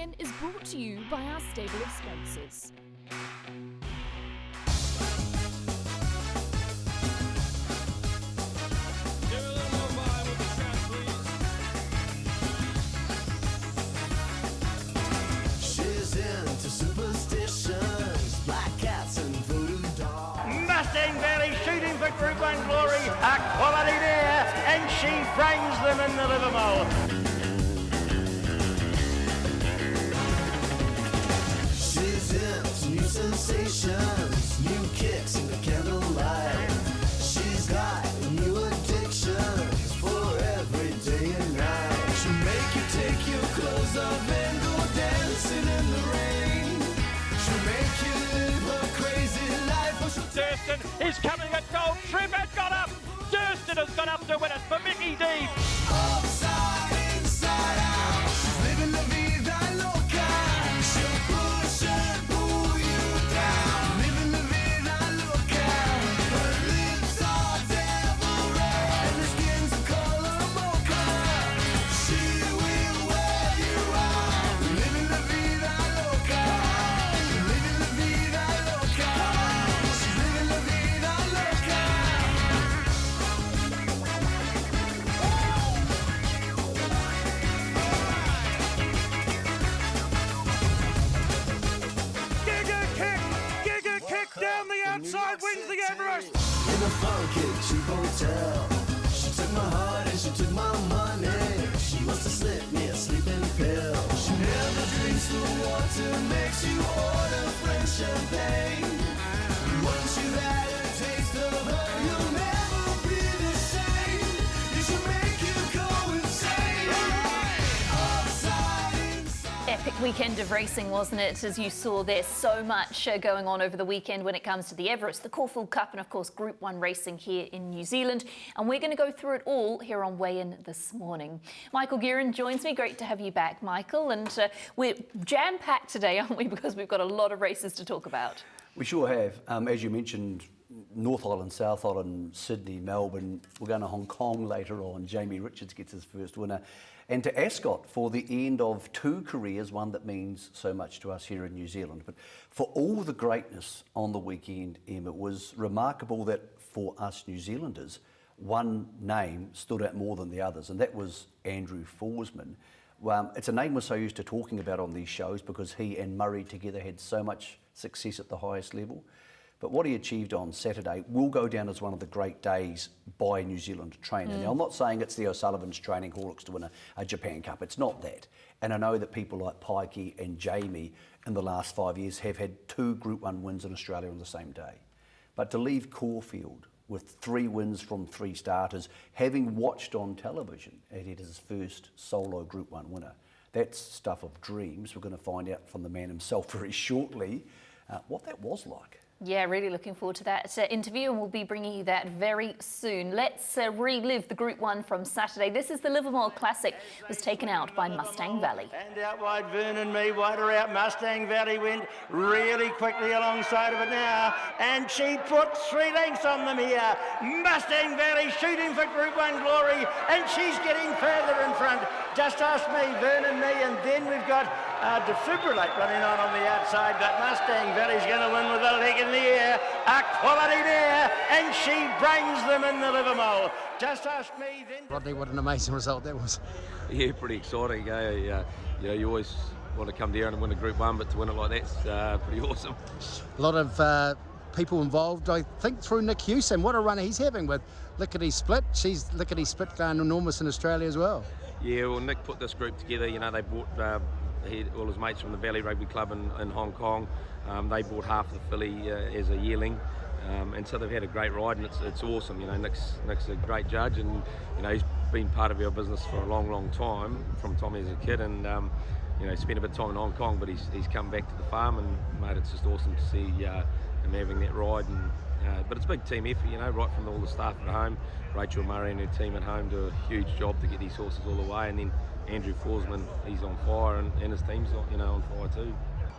Weigh-In is brought to you by our stable of sponsors. She's into superstitions, black cats and voodoo dolls. Mustang Valley shooting for Group 1 glory, a quality there, and she frames them in the Livermore. She's into new sensations, new kicks in the candlelight. She's got new addictions for every day and night. She'll make you take your clothes off and go dancing in the rain. She'll make you live a crazy life. Or she'll Durston is coming at goal. Trim has got up. Durston has got up to win it for Mickey D. upside, inside out. She's living la vida loca. She'll push and pull you down. Living la vida loca. Her lips are devil red and her skin's a color mocha. She will wear you out. Living la vida loca. Living la vida loca. She's living la vida loca. Giga kick down the outside, wins the Everest. In a funky cheap hotel, she took my heart and she took my money. She must have slipped me a sleeping pill. She never drinks the water, makes you order French champagne. Once you've had a taste of her, you'll never be the same. You should make you go insane. Upside, inside. Epic weekend of racing, wasn't it? As you saw, there's so much going on over the weekend when it comes to the Everest, the Caulfield Cup, and of course Group 1 racing here in New Zealand. And we're going to go through it all here on Weigh-In this morning. Michael Guerin joins me. Great to have you back, Michael. And we're jam-packed today, aren't we? Because we've got a lot of races to talk about. We sure have. As you mentioned, North Island, South Island, Sydney, Melbourne. We're going to Hong Kong later on. Jamie Richards gets his first winner. And to Ascot for the end of two careers, one that means so much to us here in New Zealand. But for all the greatness on the weekend, Em, it was remarkable that for us New Zealanders, one name stood out more than the others, and that was Andrew Forsman. It's a name we're so used to talking about on these shows because he and Murray together had so much success at the highest level. But what he achieved on Saturday will go down as one of the great days by New Zealand training. Now, I'm not saying it's the O'Sullivans training Hawks to win a Japan Cup. It's not that. And I know that people like Pikey and Jamie in the last 5 years have had two Group 1 wins in Australia on the same day. But to leave Caulfield with 3 wins from 3 starters, having watched on television and it his first solo Group 1 winner, that's stuff of dreams. We're going to find out from the man himself very shortly what that was like. Yeah, really looking forward to that interview, and we'll be bringing you that very soon. Let's relive the Group 1 from Saturday. This is the Livermore Classic. It was taken out by Mustang Valley. And out wide, Vernon Me, wider out. Mustang Valley went really quickly alongside of it now, and she put 3 lengths on them here. Mustang Valley shooting for Group 1 glory, and she's getting further in front. Just ask me, Vernon Me, and then we've got Defibrillate running on the outside, but Mustang Valley's going to win with a leg in the air, a quality there, and she brings them in the Livermore. Just ask me then. Rodney, what an amazing result that was. Yeah, pretty exciting. You always want to come down and win a Group 1, but to win it like that's pretty awesome. A lot of people involved, I think, through Nick Hewson. What a runner he's having with Lickety Split. She's Lickety Split going enormous in Australia as well. Yeah, well, Nick put this group together. You know, they bought all his mates from the Valley Rugby Club in Hong Kong. They bought half the filly as a yearling. And so they've had a great ride, and it's awesome. You know, Nick's a great judge, and you know he's been part of our business for a long time, from time as a kid, and you know spent a bit of time in Hong Kong, but he's come back to the farm, and mate, it's just awesome to see him having that ride. And but it's a big team effort, you know, right from all the staff at home. Rachel Murray and her team at home do a huge job to get these horses all the way, and then Andrew Forsman, he's on fire, and his team's on fire too.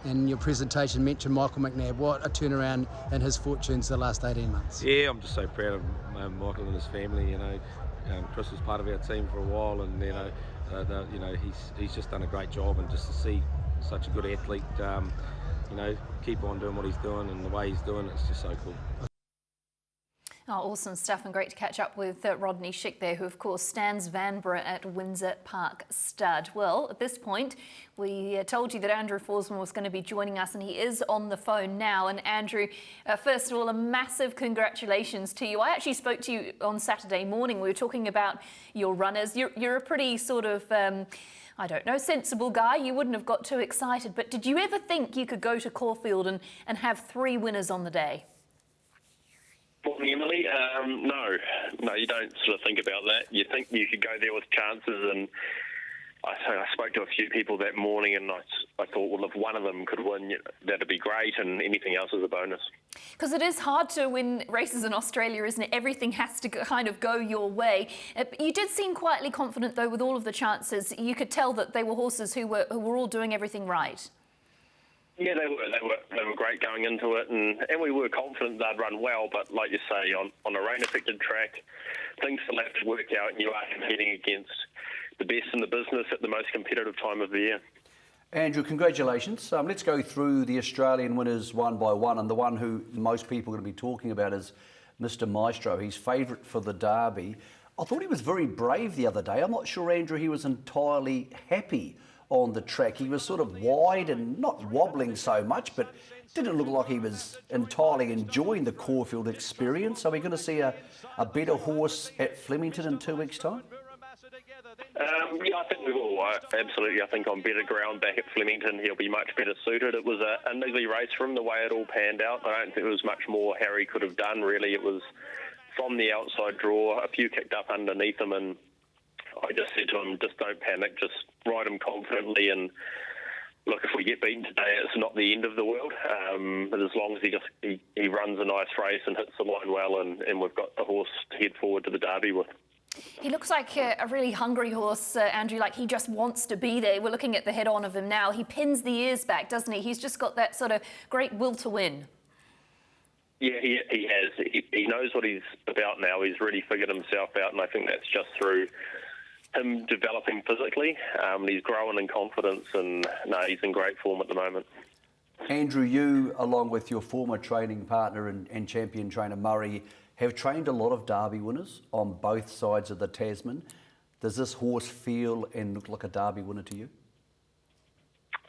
And your presentation mentioned Michael McNabb. What a turnaround in his fortunes the last 18 months. Yeah, I'm just so proud of Michael and his family. You know, Chris was part of our team for a while, and you know, he's just done a great job. And just to see such a good athlete. Keep on doing what he's doing, and the way he's doing it's just so cool. Oh, awesome stuff, and great to catch up with Rodney Schick there, who of course stands Vanbrugh at Windsor Park Stud. Well, at this point, we told you that Andrew Forsman was going to be joining us, and he is on the phone now. And Andrew, first of all, a massive congratulations to you. I actually spoke to you on Saturday morning. We were talking about your runners. You're a pretty sort of, I don't know, sensible guy. You wouldn't have got too excited, but did you ever think you could go to Caulfield and have 3 winners on the day? Morning, Emily. No, you don't sort of think about that. You think you could go there with chances, and I spoke to a few people that morning, and I thought, well, if one of them could win, that'd be great, and anything else is a bonus. Because it is hard to win races in Australia, isn't it? Everything has to kind of go your way. You did seem quietly confident, though, with all of the chances. You could tell that they were horses who were all doing everything right. Yeah, they were great going into it, and we were confident they'd run well. But like you say, on a rain-affected track, things still have to work out, and you are competing against the best in the business at the most competitive time of the year. Andrew, congratulations. Let's go through the Australian winners one by one, and the one who most people are going to be talking about is Mr. Maestro. He's favourite for the Derby. I thought he was very brave the other day. I'm not sure, Andrew, he was entirely happy on the track. He was sort of wide and not wobbling so much, but didn't look like he was entirely enjoying the Caulfield experience. Are we going to see a better horse at Flemington in 2 weeks' time? Yeah, I think we will. Absolutely. I think on better ground back at Flemington, he'll be much better suited. It was a niggly race for him, the way it all panned out. I don't think there was much more Harry could have done, really. It was from the outside draw, a few kicked up underneath him, and I just said to him, just don't panic, just ride him confidently, and look, if we get beaten today, it's not the end of the world. But as long as he runs a nice race and hits the line well, and we've got the horse to head forward to the Derby with. He looks like a really hungry horse, Andrew, like he just wants to be there. We're looking at the head-on of him now. He pins the ears back, doesn't he? He's just got that sort of great will to win. Yeah, he has. He knows what he's about now. He's really figured himself out, and I think that's just through him developing physically. He's growing in confidence, and no, he's in great form at the moment. Andrew, you, along with your former training partner and champion trainer Murray, have trained a lot of Derby winners on both sides of the Tasman. Does this horse feel and look like a Derby winner to you?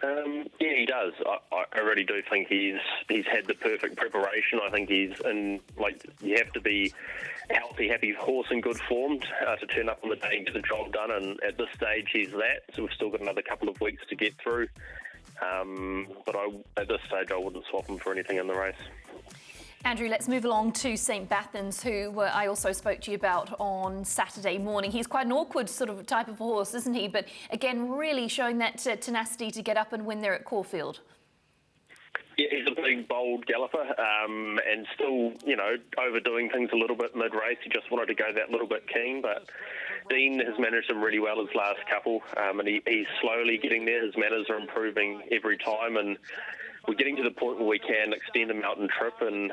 Yeah, he does. I really do think he's had the perfect preparation. I think he's in, like, you have to be a healthy, happy horse in good form to turn up on the day and get the job done. And at this stage, he's that. So we've still got another couple of weeks to get through. But at this stage, I wouldn't swap him for anything in the race. Andrew, let's move along to St Bathans, who I also spoke to you about on Saturday morning. He's quite an awkward sort of type of horse, isn't he? But again, really showing that tenacity to get up and win there at Caulfield. Yeah, he's a big, bold galloper, and still, overdoing things a little bit mid-race. He just wanted to go that little bit keen, but Dean has managed him really well his last couple, and he's slowly getting there. His manners are improving every time, and we're getting to the point where we can extend him out and trip, and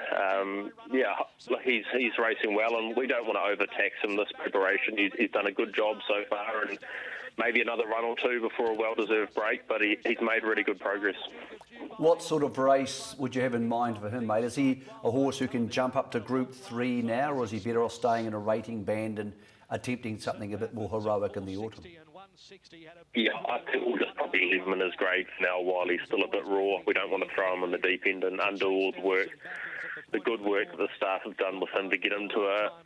he's racing well, and we don't want to overtax him this preparation. He's done a good job so far, and maybe another run or two before a well-deserved break, but he's made really good progress. What sort of race would you have in mind for him, mate? Is he a horse who can jump up to Group 3 now, or is he better off staying in a rating band and attempting something a bit more heroic in the autumn? Yeah, I think we'll just probably leave him in his grade for now while he's still a bit raw. We don't want to throw him in the deep end and undo all the good work that the staff have done with him to get him to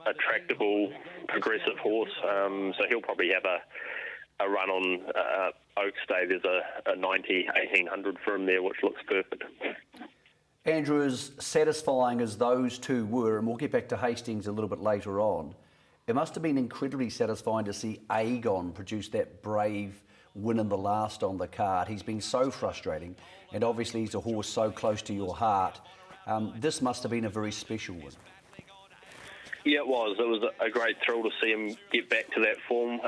a tractable, progressive horse. So he'll probably have a run on Oaks Day. There's a 90, 1800 for him there, which looks perfect. Andrew, as satisfying as those two were, and we'll get back to Hastings a little bit later on, it must have been incredibly satisfying to see Aegon produce that brave win in the last on the card. He's been so frustrating, and obviously he's a horse so close to your heart. This must have been a very special one. Yeah, it was. It was a great thrill to see him get back to that form.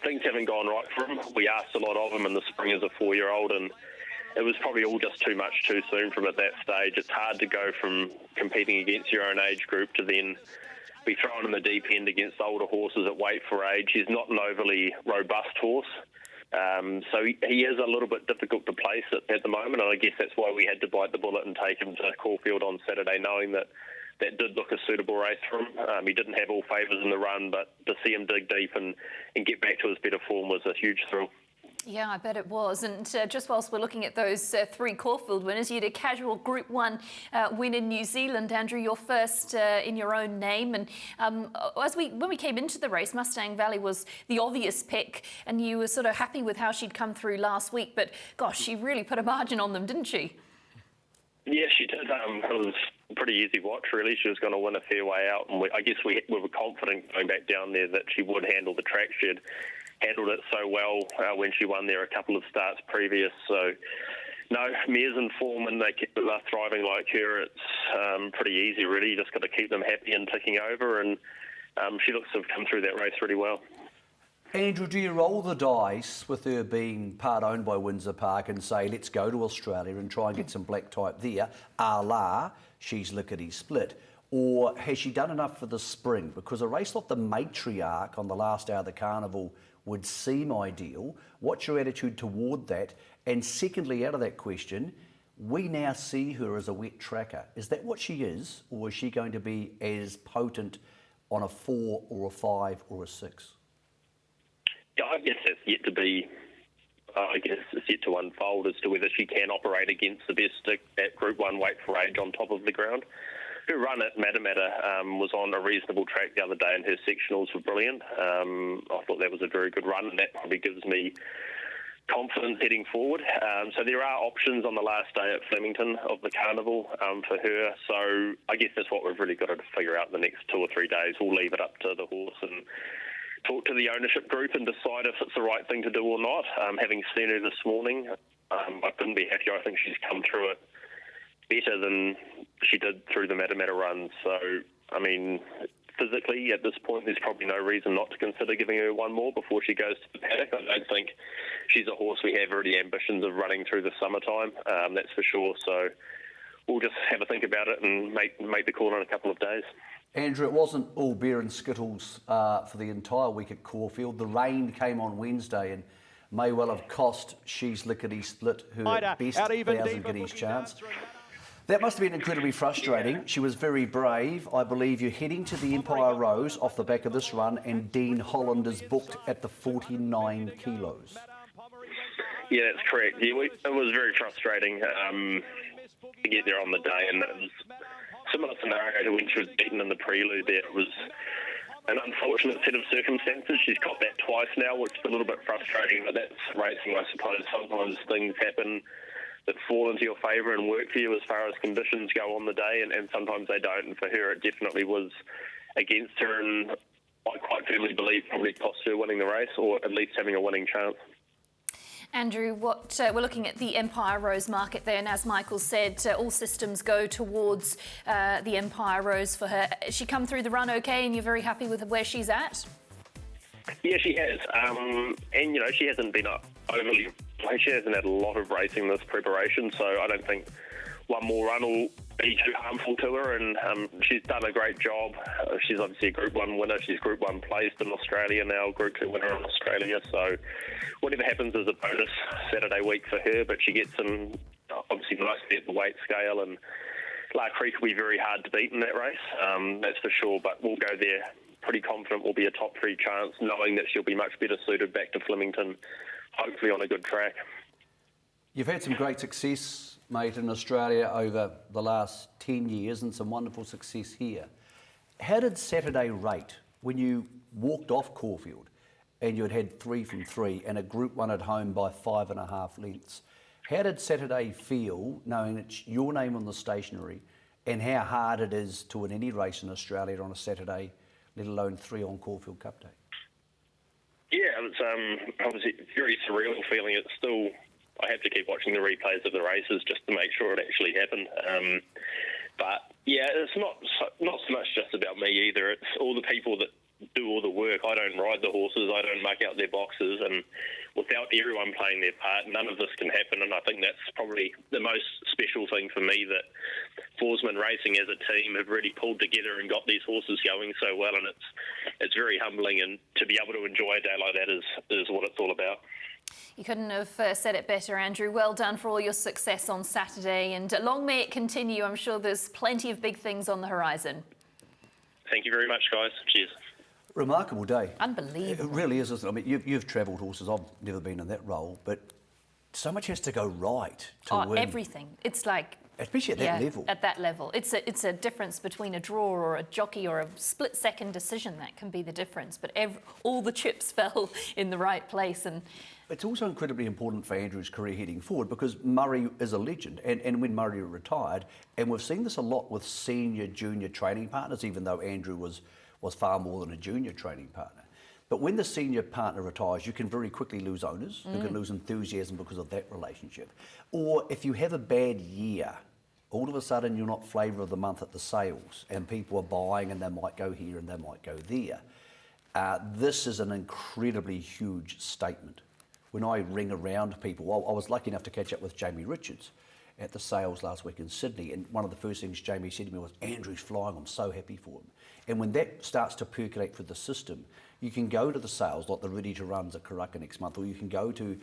Things haven't gone right for him. We asked a lot of him in the spring as a 4-year-old, and it was probably all just too much too soon from at that stage. It's hard to go from competing against your own age group to then be thrown in the deep end against older horses at weight for age. He's not an overly robust horse, So he is a little bit difficult to place at the moment, and I guess that's why we had to bite the bullet and take him to Caulfield on Saturday, knowing that did look a suitable race for him. He didn't have all favours in the run, but to see him dig deep and get back to his better form was a huge thrill. Yeah, I bet it was. And just whilst we're looking at those 3 Caulfield winners, you had a casual Group 1 win in New Zealand. Andrew, your first in your own name. And when we came into the race, Mustang Valley was the obvious pick, and you were sort of happy with how she'd come through last week. But gosh, she really put a margin on them, didn't she? Yeah, she did. It was a pretty easy watch, really. She was going to win a fair way out, and I guess we were confident going back down there that she would handle the track. She had handled it so well when she won there a couple of starts previous. So, no, mares in form and they're thriving like her. It's pretty easy, really. You just got to keep them happy and ticking over, and she looks to have come through that race really well. Andrew, do you roll the dice with her being part owned by Windsor Park and say, let's go to Australia and try and get some black type there, a la she's Lickety Split? Or has she done enough for the spring? Because a race like the Matriarch on the last day of the carnival would seem ideal. What's your attitude toward that? And secondly, out of that question, we now see her as a wet tracker. Is that what she is, or is she going to be as potent on a 4 or a 5 or a 6? Yeah, I guess that's yet to be. I guess it's yet to unfold as to whether she can operate against the best at Group 1 weight for age on top of the ground. Her run at Matamata was on a reasonable track the other day, and her sectionals were brilliant. I thought that was a very good run, and that probably gives me confidence heading forward. So there are options on the last day at Flemington of the carnival for her. So I guess that's what we've really got to figure out in the next 2 or 3 days. We'll leave it up to the horse and talk to the ownership group and decide if it's the right thing to do or not. Having seen her this morning, I couldn't be happier. I think she's come through it better than she did through the Matamata run. So, I mean, physically at this point, there's probably no reason not to consider giving her one more before she goes to the paddock. I don't think she's a horse we have already ambitions of running through the summertime, that's for sure. So we'll just have a think about it and make the call in a couple of days. Andrew, it wasn't all beer and skittles for the entire week at Caulfield. The rain came on Wednesday and may well have cost She's Lickety Split her best 1,000 guineas chance. That must have been incredibly frustrating. She was very brave. I believe you're heading to the Empire Rose off the back of this run, and Dean Holland is booked at the 49 kilos. Yeah, that's correct. Yeah, it was very frustrating to get there on the day, and it was a similar scenario to when she was beaten in the prelude there. It was an unfortunate set of circumstances. She's got that twice now, which is a little bit frustrating, but that's racing, I suppose. Sometimes things happen that fall into your favour and work for you as far as conditions go on the day, and sometimes they don't. And for her, it definitely was against her, and I quite firmly believe probably cost her winning the race, or at least having a winning chance. Andrew, we're looking at the Empire Rose market there, and as Michael said, all systems go towards the Empire Rose for her. Has she come through the run okay, and you're very happy with where she's at? Yeah, she has. And, you know, she hasn't been overly... She hasn't had a lot of racing this preparation, so I don't think one more run will be too harmful to her, and she's done a great job. She's obviously a Group 1 winner. She's Group 1 placed in Australia now, Group 2 winner in Australia, so whatever happens is a bonus Saturday week for her, but she gets in obviously nicely at the weight scale, and La Creek will be very hard to beat in that race, that's for sure, but we'll go there pretty confident will be a top 3 chance, knowing that she'll be much better suited back to Flemington, hopefully on a good track. You've had some great success, mate, in Australia over the last 10 years and some wonderful success here. How did Saturday rate when you walked off Caulfield and you had 3 from 3 and a Group 1 at home by 5.5 lengths? How did Saturday feel knowing it's your name on the stationery and how hard it is to win any race in Australia on a Saturday, let alone 3 on Caulfield Cup Day? Yeah, it's obviously a very surreal feeling. It's still, I have to keep watching the replays of the races just to make sure it actually happened. But yeah, it's not so much just about me either. It's all the people that do all the work. I don't ride the horses, I don't muck out their boxes, and without everyone playing their part, none of this can happen. And I think that's probably the most special thing for me, that Forsman Racing as a team have really pulled together and got these horses going so well, and it's very humbling, and to be able to enjoy a day like that is what it's all about. You couldn't have said it better, Andrew. Well done for all your success on Saturday, and long may it continue. I'm sure there's plenty of big things on the horizon. Thank you very much, guys. Cheers. Remarkable day. Unbelievable. It really is, isn't it? I mean, you've travelled horses. I've never been in that role, but so much has to go right to win. Everything. It's like... Especially at that level. At that level. It's a difference between a draw or a jockey or a split-second decision. That can be the difference. But all the chips fell in the right place. And it's also incredibly important for Andrew's career heading forward because Murray is a legend. And when Murray retired, and we've seen this a lot with senior, junior training partners, even though Andrew was far more than a junior training partner. But when the senior partner retires, you can very quickly lose owners. You can lose enthusiasm because of that relationship. Or if you have a bad year, all of a sudden you're not flavour of the month at the sales and people are buying and they might go here and they might go there. This is an incredibly huge statement. When I ring around people, I was lucky enough to catch up with Jamie Richards at the sales last week in Sydney, and one of the first things Jamie said to me was, Andrew's flying, I'm so happy for him. And when that starts to percolate through the system, you can go to the sales like the Ready to Runs at Karaka next month, or you can go to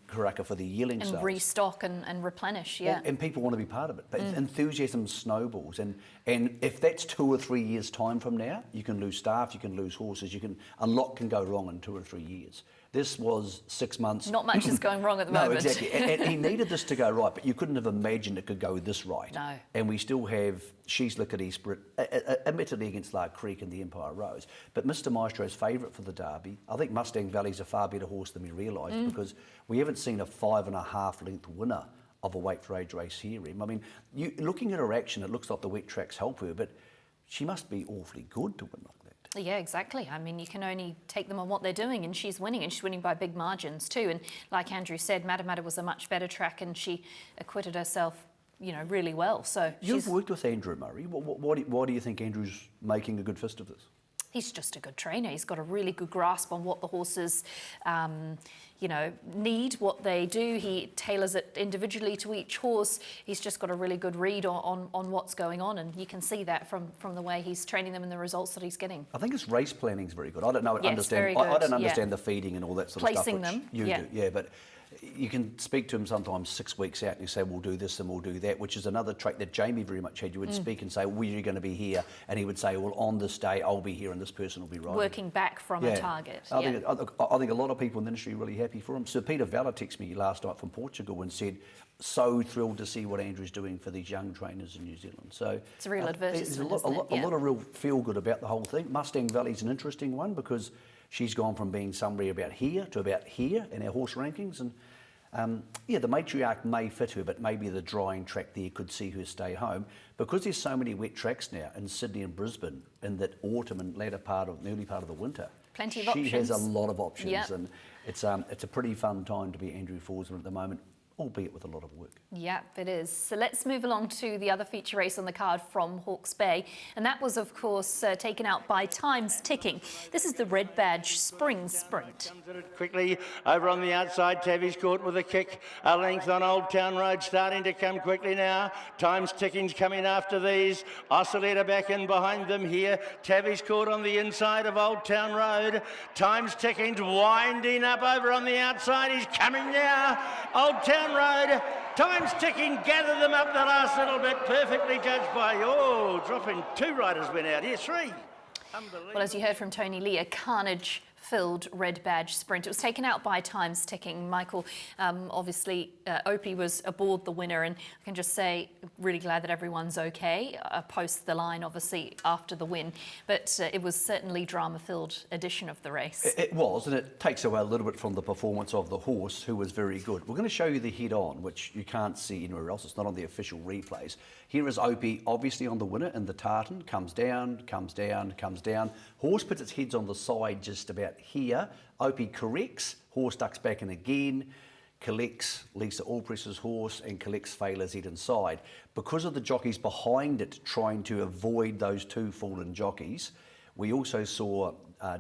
Karaka for the yearling sales. And restock and replenish, And people want to be part of it. But enthusiasm snowballs. And if that's 2 or 3 years' time from now, you can lose staff, you can lose horses, a lot can go wrong in 2 or 3 years. This was 6 months. Not much is going wrong at the moment. No, exactly. and he needed this to go right, but you couldn't have imagined it could go this right. No. And we still have She's Lickety Spirit, admittedly against Lark Creek and the Empire Rose, but Mr Maestro's favourite for the Derby. I think Mustang Valley's a far better horse than we realised because we haven't seen a 5.5 length winner of a weight for age race here. I mean, looking at her action, it looks like the wet tracks help her, but she must be awfully good to win like that. Yeah, exactly. I mean, you can only take them on what they're doing, and she's winning by big margins too. And like Andrew said, Matamata was a much better track, and she acquitted herself, really well. So you've worked with Andrew Murray. Why do you think Andrew's making a good fist of this? He's just a good trainer. He's got a really good grasp on what the horses, need, what they do. He tailors it individually to each horse. He's just got a really good read on what's going on, and you can see that from the way he's training them and the results that he's getting. I think his race planning is very good. I don't know. Yes, very good. I don't understand the feeding and all that sort of stuff. Placing them. You do, yeah, but you can speak to him sometimes 6 weeks out and you say, we'll do this and we'll do that, which is another trait that Jamie very much had. You would speak and say, well, you're going to be here. And he would say, well, on this day, I'll be here and this person will be riding. Working back from a target. I think a lot of people in the industry are really happy for him. Sir Peter Vella texted me last night from Portugal and said, so thrilled to see what Andrew's doing for these young trainers in New Zealand. So it's a real advertisement, there's a lot of real feel-good about the whole thing. Mustang Valley's an interesting one because she's gone from being somewhere about here to about here in our horse rankings. And the matriarch may fit her, but maybe the drying track there could see her stay home. Because there's so many wet tracks now in Sydney and Brisbane in that autumn and early part of the winter. Plenty of options. She has a lot of options, yep. And it's a pretty fun time to be Andrew Forsman at the moment, albeit with a lot of work. Yep, it is. So let's move along to the other feature race on the card from Hawke's Bay. And that was, of course, taken out by Time's Ticking. This is the Red Badge Spring Sprint. Comes at it quickly over on the outside. Tavi's caught with a kick. A length on Old Town Road starting to come quickly now. Time's Ticking's coming after these. Oscillator back in behind them here. Tavi's caught on the inside of Old Town Road. Time's Ticking's winding up over on the outside. He's coming now. Old Town Road. Time's Ticking, gather them up the last little bit, perfectly judged by, dropping 2 riders went out here, 3. Unbelievable. Well, as you heard from Tony Lee, a carnage-filled Red Badge Sprint. It was taken out by Time's Ticking. Michael, obviously, Opie was aboard the winner, and I can just say, really glad that everyone's okay, post the line, obviously, after the win. But it was certainly drama-filled edition of the race. It was, and it takes away a little bit from the performance of the horse, who was very good. We're going to show you the head-on, which you can't see anywhere else. It's not on the official replays. Here is Opie, obviously on the winner in the tartan. Comes down, comes down, comes down. Horse puts its heads on the side just about here. Opie corrects. Horse ducks back in again. Collects Lisa Allpress's horse and collects Failer's head inside. Because of the jockeys behind it trying to avoid those 2 fallen jockeys, we also saw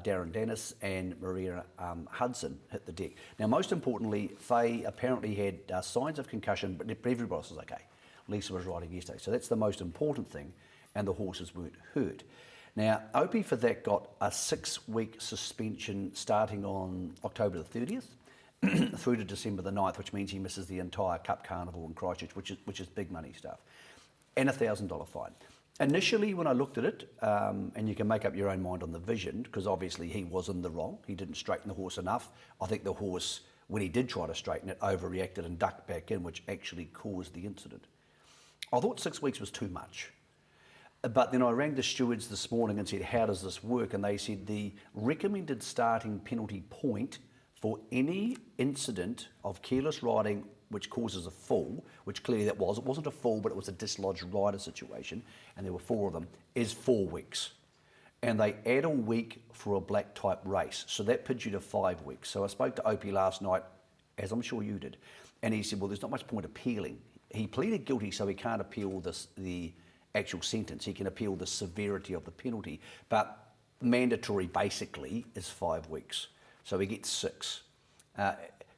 Darren Dennis and Maria Hudson hit the deck. Now, most importantly, Faye apparently had signs of concussion, but everybody else was okay. Lisa was riding yesterday, so that's the most important thing, and the horses weren't hurt. Now, Opie for that got a 6-week suspension starting on October the 30th, through to December the 9th, which means he misses the entire Cup Carnival in Christchurch, which is big money stuff, and a $1,000 fine. Initially, when I looked at it, and you can make up your own mind on the vision, because obviously he was in the wrong. He didn't straighten the horse enough. I think the horse, when he did try to straighten it, overreacted and ducked back in, which actually caused the incident. I thought 6 weeks was too much. But then I rang the stewards this morning and said, how does this work? And they said the recommended starting penalty point for any incident of careless riding which causes a fall, which clearly that was, it wasn't a fall, but it was a dislodged rider situation, and there were 4 of them, is 4 weeks. And they add a week for a black type race. So that puts you to 5 weeks. So I spoke to Opie last night, as I'm sure you did, and he said, well, there's not much point appealing. He pleaded guilty, so he can't appeal the actual sentence. He can appeal the severity of the penalty, but mandatory basically is 5 weeks. So he gets 6.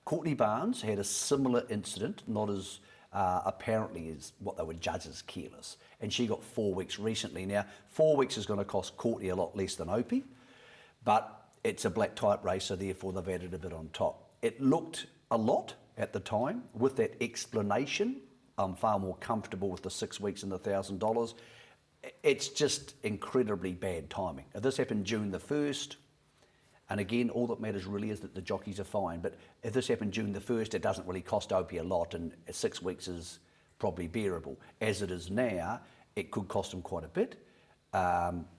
Courtney Barnes had a similar incident, not as apparently as what they would judge as careless, and she got 4 weeks recently. Now, 4 weeks is going to cost Courtney a lot less than Opie, but it's a black type race, so therefore they've added a bit on top. It looked a lot at the time. With that explanation, I'm far more comfortable with the 6 weeks and the $1,000. It's just incredibly bad timing. If this happened June the 1st, and again, all that matters really is that the jockeys are fine, but if this happened June the 1st, it doesn't really cost Opie a lot, and 6 weeks is probably bearable. As it is now, it could cost him quite a bit.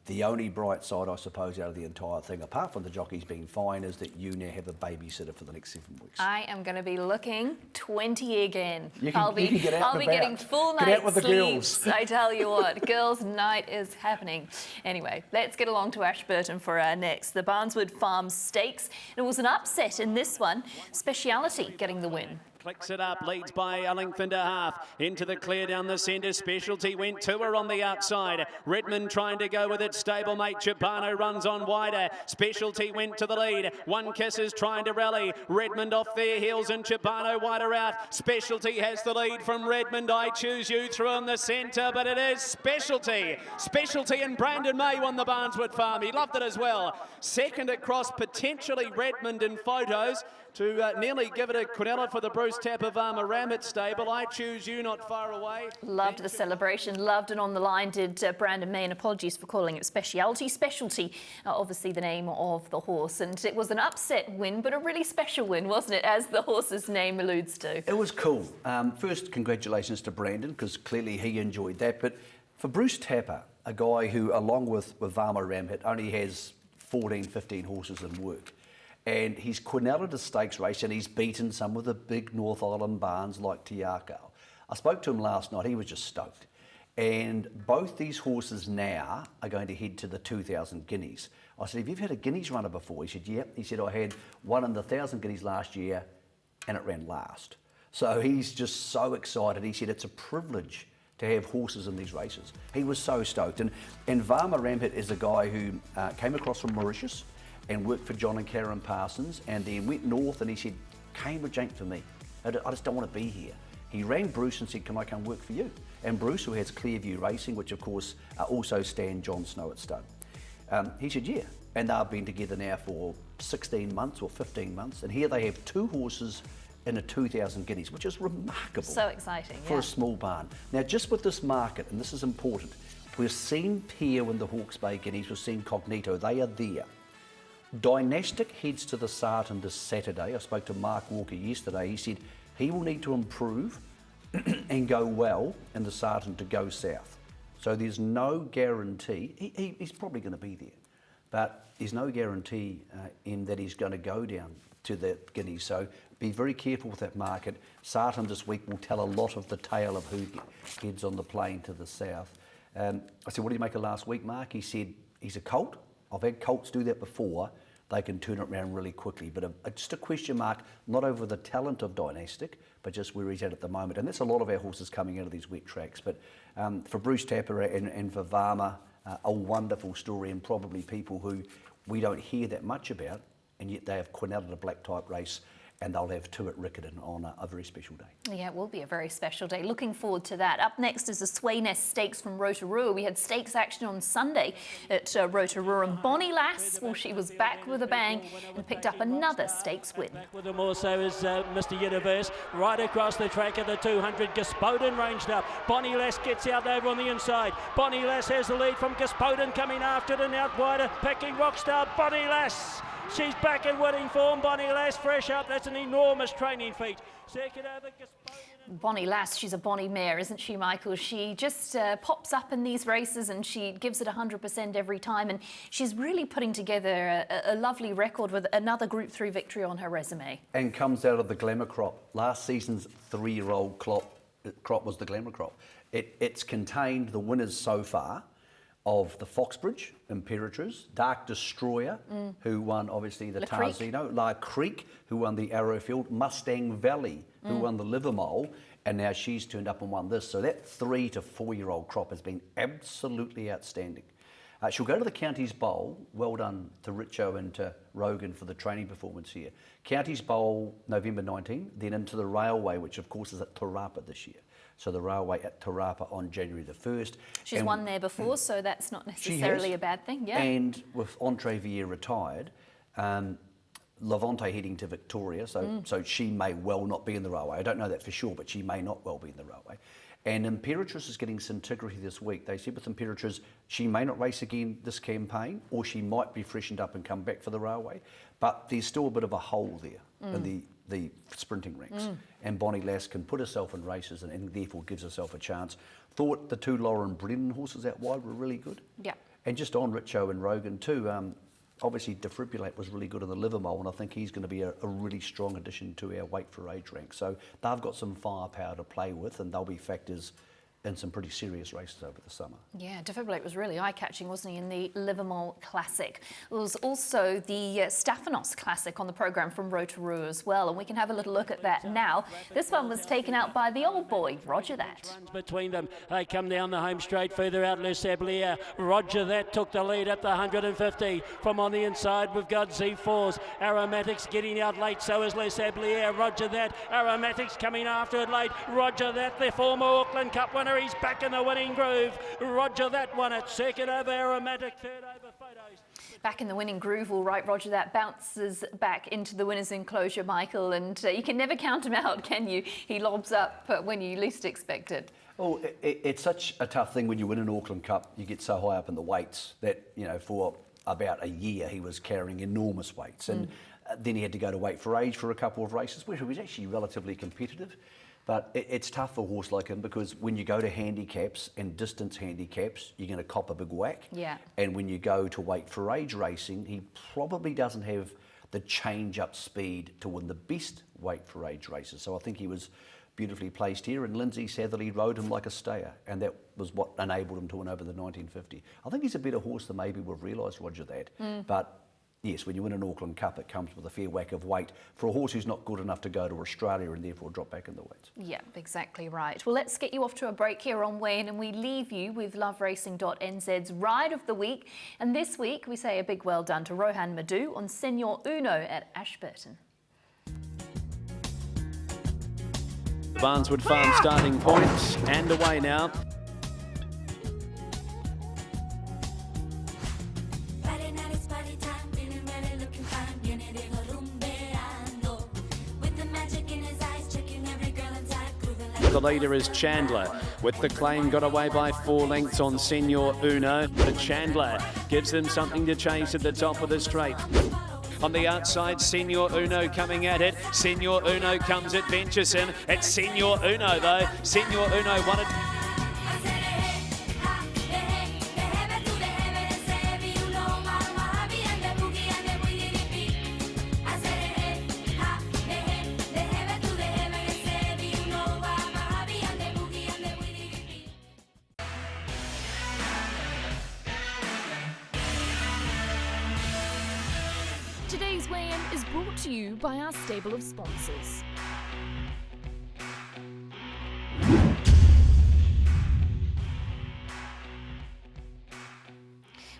The only bright side, I suppose, out of the entire thing, apart from the jockeys being fine, is that you now have a babysitter for the next 7 weeks. I am going to be looking 20 again. I'll be getting full night's sleeps. I tell you what, girls' night is happening. Anyway, let's get along to Ashburton for our next. The Barneswood Farm Stakes. It was an upset in this one. Speciality getting the win. Clicks it up, leads by a length and a half. Into the clear down the centre. Specialty went to her on the outside. Redmond trying to go with it. Stablemate Chipano runs on wider. Specialty went to the lead. One Kiss is trying to rally. Redmond off their heels and Chipano wider out. Specialty has the lead from Redmond. I Choose You through in the centre, but it is Specialty. Specialty and Brandon May won the Barneswood Farm. He loved it as well. Second across, potentially Redmond in photos, to nearly give it a quinella for the Bruce Tapavama Ramit stable. I Choose You not far away. Loved the celebration, loved it on the line, did Brandon May, and apologies for calling it Speciality. Specialty, obviously the name of the horse, and it was an upset win, but a really special win, wasn't it, as the horse's name alludes to? It was cool. First, congratulations to Brandon, because clearly he enjoyed that, but for Bruce Tapper, a guy who, along with Vama Ramhit, only has 14, 15 horses in work, and he's quinelled a stakes race, and he's beaten some of the big North Island barns like Tiako. I spoke to him last night. He was just stoked. And both these horses now are going to head to the 2,000 guineas. I said, have you ever had a guineas runner before? He said, yep. He said, I had one in the 1,000 guineas last year, and it ran last. So he's just so excited. He said, it's a privilege to have horses in these races. He was so stoked. And Vama Ramhit is a guy who came across from Mauritius and worked for John and Karen Parsons, and then went north, and he said, Cambridge ain't for me. I just don't want to be here. He rang Bruce and said, can I come work for you? And Bruce, who has Clearview Racing, which of course also stand John Snow at Stud, he said, yeah. And they've been together now for 16 months or 15 months, and here they have 2 horses in a 2,000 guineas, which is remarkable. So exciting, for a small barn. Now, just with this market, and this is important, we've seen Peer in the Hawke's Bay Guineas, we've seen Cognito, they are there. Dynastic heads to the Sarton this Saturday. I spoke to Mark Walker yesterday. He said he will need to improve and go well in the Sarton to go south. So there's no guarantee. He's probably going to be there, but there's no guarantee in that he's going to go down to the Guineas. So be very careful with that market. Sarton this week will tell a lot of the tale of who heads on the plane to the south. I said, what did you make of last week, Mark? He said, he's a colt. I've had colts do that before. They can turn it around really quickly. But just a question mark, not over the talent of Dynastic, but just where he's at the moment. And that's a lot of our horses coming out of these wet tracks. But for Bruce Tapper and for Vama, a wonderful story, and probably people who we don't hear that much about, and yet they have quinelled a black type race and they'll have 2 at Riccarton on a very special day. Yeah, it will be a very special day. Looking forward to that. Up next is the Sway Nest Stakes from Rotorua. We had stakes action on Sunday at Rotorua, and Bonnie Lass, well, she was back with a bang and picked up another stakes win. With them also is Mr. Universe. Right across the track of the 200, Gospodin ranged up. Bonnie Lass gets out over on the inside. Bonnie Lass has the lead from Gospodin, coming after it and out wider, picking Rockstar. Bonnie Lass, she's back in winning form. Bonnie Lass fresh up. That's an enormous training feat. Second over, Gospodin. Bonnie Lass, she's a bonny mare, isn't she, Michael? She just pops up in these races and she gives it 100% every time, and she's really putting together a lovely record with another Group 3 victory on her resume. And comes out of the Glamour Crop. Last season's 3-year-old crop was the Glamour Crop. It's contained the winners so far of the Foxbridge, Imperatrice, Dark Destroyer, who won obviously the Tarzino, La Creek, who won the Arrowfield, Mustang Valley, who won the Livermore, and now she's turned up and won this. So that 3 to 4-year-old crop has been absolutely outstanding. She'll go to the Counties Bowl. Well done to Richo and to Rogan for the training performance here. Counties Bowl, November 19, then into the Railway, which of course is at Tarapa this year. So the Railway at Tarapa on January the 1st. She's won there before, so that's not necessarily a bad thing. Yeah. And with Entre Vier retired, Levante heading to Victoria, so she may well not be in the Railway. I don't know that for sure, but she may not well be in the Railway. And Imperatrice is getting Centigrity this week. They said with Imperatrice, she may not race again this campaign, or she might be freshened up and come back for the Railway. But there's still a bit of a hole there in the sprinting ranks. And Bonnie Lass can put herself in races and therefore gives herself a chance. Thought the 2 Lauren Brennan horses out wide were really good. Yeah. And just on Richo and Rogan too, obviously Defibrillate was really good in the Livermore, and I think he's going to be a really strong addition to our weight for age rank. So they've got some firepower to play with, and they'll be factors in some pretty serious races over the summer. Yeah, Defibrillate was really eye-catching, wasn't he, in the Livermore Classic. There was also the Stephanos Classic on the programme from Rotorua as well, and we can have a little look at that now. This one was taken out by the old boy, Roger That. Runs between them. They come down the home straight, further out, Le Sablier. Roger That took the lead at the 150. From on the inside, we've got Z4s. Aromatics getting out late, so is Le Sablier. Roger That. Aromatics coming after it late. Roger That, the former Auckland Cup winner. He's back in the winning groove. Roger That won it. Second over Aromatic, third over Photos. Back in the winning groove, all right. Roger That bounces back into the winner's enclosure, Michael, and you can never count him out, can you? He lobs up when you least expect it. Oh, it's such a tough thing when you win an Auckland Cup. You get so high up in the weights that, you know, for about a year he was carrying enormous weights, and then he had to go to weight for age for a couple of races, where he was actually relatively competitive. But it's tough for a horse like him, because when you go to handicaps and distance handicaps, you're going to cop a big whack. Yeah. And when you go to weight for age racing, he probably doesn't have the change-up speed to win the best weight for age races. So I think he was beautifully placed here, and Lindsay Satherley rode him like a stayer, and that was what enabled him to win over the 1950. I think he's a better horse than maybe we've realised, Roger That. But yes, when you win an Auckland Cup, it comes with a fair whack of weight for a horse who's not good enough to go to Australia and therefore drop back in the weights. Yeah, exactly right. Well, let's get you off to a break here on Weigh In, and we leave you with loveracing.nz's Ride of the Week. And this week, we say a big well done to Rohan Madhu on Senor Uno at Ashburton. Barneswood Farm starting point and away now. The leader is Chandler, with the claim got away by 4 lengths on Senor Uno. But Chandler gives them something to chase at the top of the straight. On the outside, Senor Uno coming at it. Senor Uno comes at venturesome. It's Senor Uno though. Senor Uno won it. Today's weigh-in is brought to you by our stable of sponsors.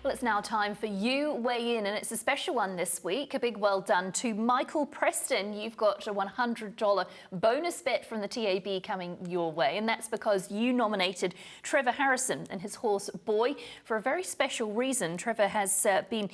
Well, it's now time for You Weigh In, and it's a special one this week. A big well done to Michael Preston. You've got a $100 bonus bet from the TAB coming your way, and that's because you nominated Trevor Harrison and his horse Boy for a very special reason. Trevor has been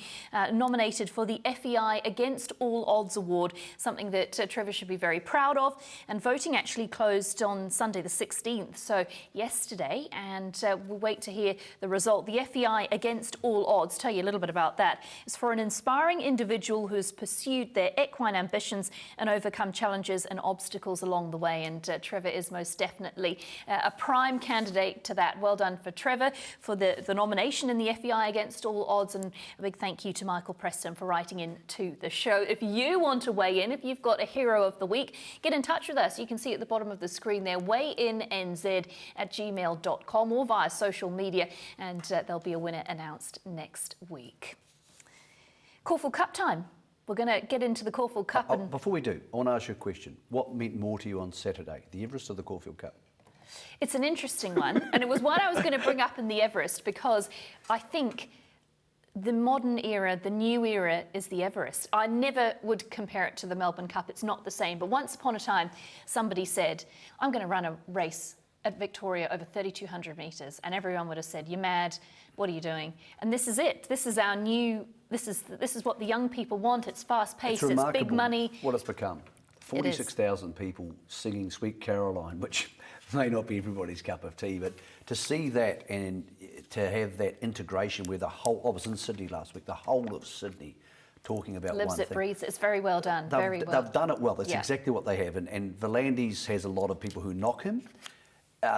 nominated for the FEI Against All Odds Award, something that Trevor should be very proud of, and voting actually closed on Sunday the 16th, so yesterday, and we'll wait to hear the result. The FEI Against All Odds, tell you a little bit about that, is for an inspiring individual who's pursued their equine ambitions and overcome challenges and obstacles along the way, and Trevor is most definitely a prime candidate to that. Well done for Trevor for the nomination in the FEI Against All Odds, and a big thank you to Michael Preston for writing in to the show. If you want to weigh in, if you've got a hero of the week, get in touch with us. You can see at the bottom of the screen there, weighInNZ@gmail.com or via social media, and there'll be a winner announced next week. Caulfield Cup time. We're going to get into the Caulfield Cup. And before we do, I want to ask you a question. What meant more to you on Saturday, the Everest or the Caulfield Cup? it's an interesting one, and it was one I was going to bring up in the Everest because I think the modern era, the new era, is the Everest. I never would compare it to the Melbourne Cup. It's not the same. But once upon a time, somebody said, I'm going to run a race at Victoria over 3,200 metres. And everyone would have said, you're mad. What are you doing? And this is it. This is our new, this is what the young people want. It's fast-paced, it's big money. What it's become. 46,000 people singing Sweet Caroline, which may not be everybody's cup of tea, but to see that and to have that integration where the whole, I was in Sydney last week, the whole of Sydney talking about lives one it, thing. breathes it. It's very well done, very well. They've done it well. That's exactly what they have. And Volandis has a lot of people who knock him.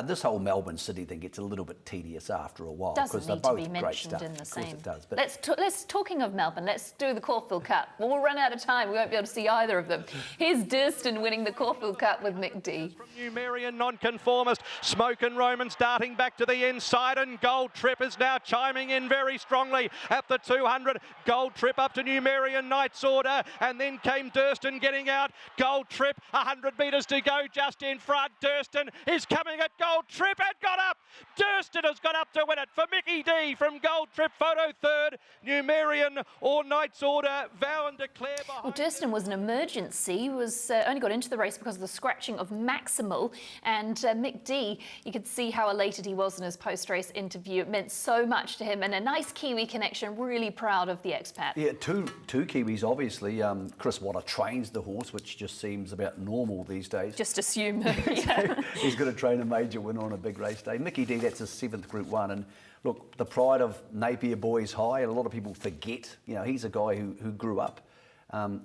This whole Melbourne City thing gets a little bit tedious after a while because they're both great stuff. In the same. It does, but let's talking of Melbourne, let's do the Caulfield Cup. We'll run out of time. We won't be able to see either of them. Here's Durston winning the Caulfield Cup with Mick D. From Numerian nonconformist, Smoke and Romans darting back to the inside, and Gold Trip is now chiming in very strongly at the 200. Gold Trip up to Numerian Knight's Order, and then came Durston getting out. Gold Trip, 100 metres to go just in front. Durston is coming at Gold Trip and got up. Durston has got up to win it for Mickey D from Gold Trip. Photo third. Numerian or Knight's Order. Vow and Declare behind. Well, Durston was an emergency. He was only got into the race because of the scratching of Maximal, and Mick D, you could see how elated he was in his post-race interview. It meant so much to him, and a nice Kiwi connection. Really proud of the expat. Yeah, two Kiwis, obviously. Chris Waller trains the horse, which just seems about normal these days. Just assume. Yeah. He's going to train a major winner on a big race day. Mickey D, that's his 7th Group 1. And look, the pride of Napier Boys High, and a lot of people forget, you know, he's a guy who grew up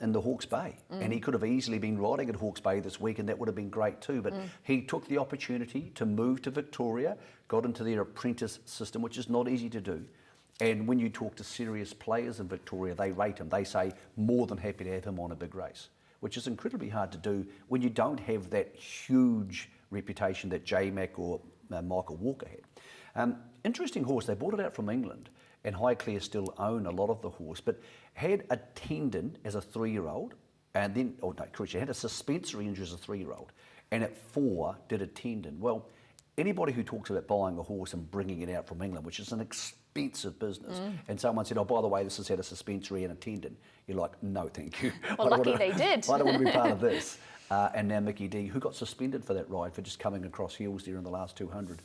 in the Hawke's Bay. And he could have easily been riding at Hawke's Bay this week, and that would have been great too. But he took the opportunity to move to Victoria, got into their apprentice system, which is not easy to do. And when you talk to serious players in Victoria, they rate him. They say, more than happy to have him on a big race, which is incredibly hard to do when you don't have that huge reputation that J-Mac or Michael Walker had. Interesting horse. They brought it out from England, and Highclere still own a lot of the horse, but had a tendon as a 3-year-old, and then, had a suspensory injury as a 3-year-old, and at 4 did a tendon. Well, anybody who talks about buying a horse and bringing it out from England, which is an expensive business, and someone said, oh, by the way, this has had a suspensory and a tendon, you're like, no, thank you. Well, lucky they did. I don't want to be part of this. And now Mickey D, who got suspended for that ride for just coming across heels there in the last 200,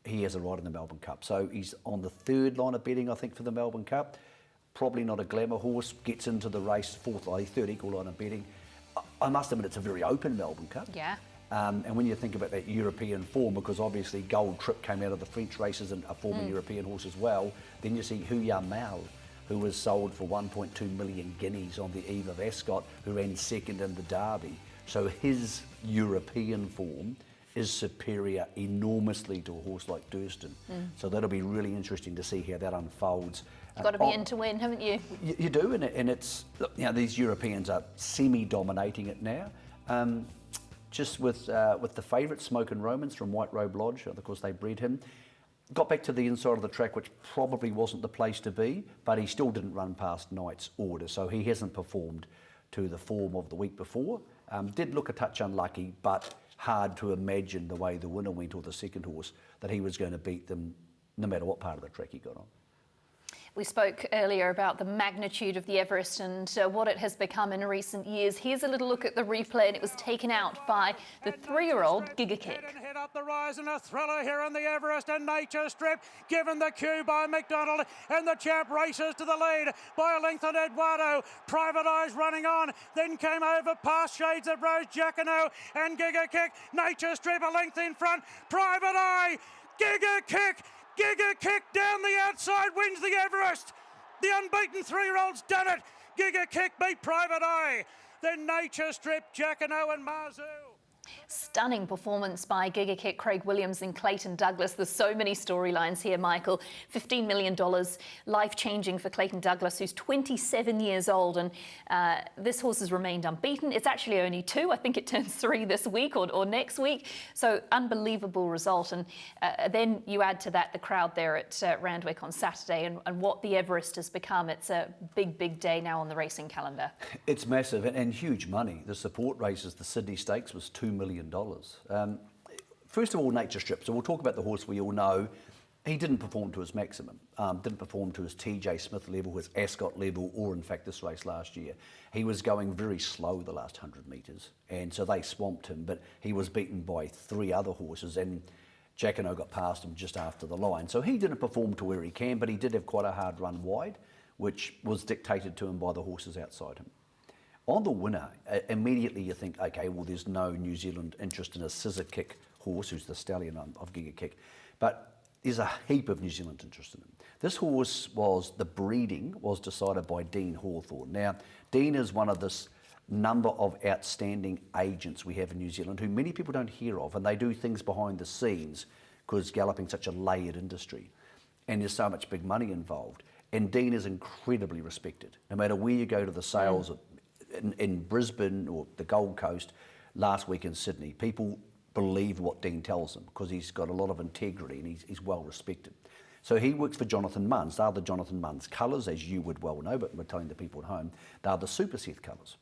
he has a ride in the Melbourne Cup. So he's on the 3rd line of betting, I think, for the Melbourne Cup. Probably not a glamour horse, gets into the race 4th line, 3rd equal line of betting. I must admit it's a very open Melbourne Cup. Yeah. And when you think about that European form, because obviously Gold Trip came out of the French races and a former European horse as well, then you see Huya Mal, who was sold for 1.2 million guineas on the eve of Ascot, who ran 2nd in the Derby. So his European form is superior enormously to a horse like Durston. So that'll be really interesting to see how that unfolds. You've got to be in to win, haven't you? You do, and it's, you know, these Europeans are semi-dominating it now. Just with the favourite, Smoke and Romans from White Robe Lodge, of course they bred him. Got back to the inside of the track, which probably wasn't the place to be, but he still didn't run past Knight's Order, so he hasn't performed to the form of the week before. Did look a touch unlucky, but hard to imagine the way the winner went, or the second horse, that he was going to beat them no matter what part of the track he got on. We spoke earlier about the magnitude of the Everest and what it has become in recent years. Here's a little look at the replay, and it was taken out by the 3-year-old Giga Kick. Head up the rise and a thriller here on the Everest and Nature Strip, given the cue by McDonald, and the champ races to the lead by a length on Eduardo. Private Eyes running on, then came over past Shades of Rose, Jacquino and Giga Kick. Nature Strip a length in front, Private Eye, Giga Kick down the outside, wins the Everest. The unbeaten 3-year-old's done it. Giga Kick beat Private Eye. Then Nature Strip, Jacquino and Marzu. Stunning performance by Giga Kick, Craig Williams and Clayton Douglas. There's so many storylines here, Michael. $15 million, life-changing for Clayton Douglas, who's 27 years old, and this horse has remained unbeaten. It's actually only 2. I think it turns 3 this week or next week. So unbelievable result. And then you add to that the crowd there at Randwick on Saturday and what the Everest has become. It's a big, big day now on the racing calendar. It's massive and huge money. The support races, the Sydney Stakes was $2 million. First of all, Nature Strip. So we'll talk about the horse we all know. He didn't perform to his maximum, didn't perform to his TJ Smith level, his Ascot level, or in fact this race last year. He was going very slow the last 100 metres, and so they swamped him, but he was beaten by 3 other horses, and Jacquino got past him just after the line. So he didn't perform to where he can, but he did have quite a hard run wide, which was dictated to him by the horses outside him. On the winner, immediately you think, okay, well, there's no New Zealand interest in a scissor kick horse, who's the stallion of Giga Kick, but there's a heap of New Zealand interest in him. This horse the breeding was decided by Dean Hawthorne. Now, Dean is one of this number of outstanding agents we have in New Zealand who many people don't hear of, and they do things behind the scenes because galloping's such a layered industry and there's so much big money involved. And Dean is incredibly respected. No matter where you go to the sales in Brisbane or the Gold Coast, last week in Sydney, people believe what Dean tells them because he's got a lot of integrity and he's well respected. So he works for Jonathan Munns. They're the Jonathan Munns colours, as you would well know, but we're telling the people at home, they're the Super Seth colours.